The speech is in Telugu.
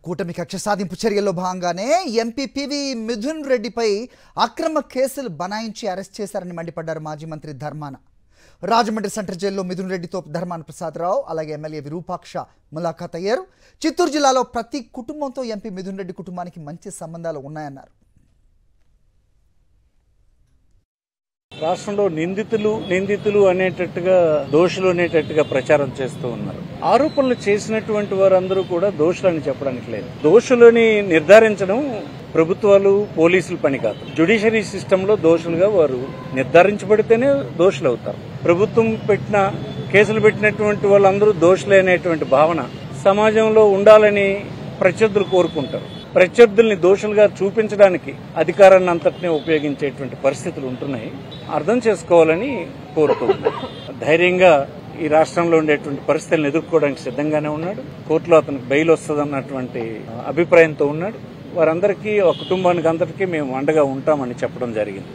కూటమి కక్ష సాధింపు చర్యల్లో భాగంగానే ఎంపీ పివి మిథున్ రెడ్డిపై అక్రమ కేసులు బనాయించి అరెస్ట్ చేశారని మండిపడ్డారు మాజీ మంత్రి ధర్మాన. రాజమండ్రి సెంట్రల్ జైల్లో మిథున్ రెడ్డితో ధర్మాన ప్రసాదరావు అలాగే ఎమ్మెల్యే విరూపాక్ష ములాఖాత్ అయ్యారు. చిత్తూరు జిల్లాలో ప్రతి కుటుంబంతో ఎంపీ మిథున్ రెడ్డి కుటుంబానికి మంచి సంబంధాలు ఉన్నాయన్నారు. రాష్ట్రంలో నిందితులు అనేటట్టుగా దోషులు అనేటట్టుగా ప్రచారం చేస్తూ ఉన్నారు. ఆరోపణలు చేసినటువంటి వారందరూ కూడా దోషులని చెప్పడానికి లేదు. దోషులని నిర్ధారించడం ప్రభుత్వాలు పోలీసుల పని కాదు. జ్యుడిషియరీ సిస్టమ్ లో దోషులుగా వారు నిర్ధారించబడితేనే దోషులు అవుతారు. ప్రభుత్వం కేసులు పెట్టినటువంటి వాళ్ళందరూ దోషులే అనేటువంటి భావన సమాజంలో ఉండాలని ప్రత్యర్థులు కోరుకుంటారు. ప్రత్యర్థుల్ని దోషులుగా చూపించడానికి అధికారాన్ని అంతటినీ ఉపయోగించేటువంటి పరిస్థితులు ఉంటున్నాయి. అర్థం చేసుకోవాలని కోరుకుంటున్నాను. ధైర్యంగా ఈ రాష్ట్రంలో ఉండేటువంటి పరిస్థితులను ఎదుర్కోవడానికి సిద్ధంగానే ఉన్నాడు. కోర్టులో అతనికి బెయిల్ వస్తుందన్నటువంటి అభిప్రాయంతో ఉన్నాడు. వారందరికీ, ఆ కుటుంబానికి అందరికీ మేము అండగా ఉంటామని చెప్పడం జరిగింది.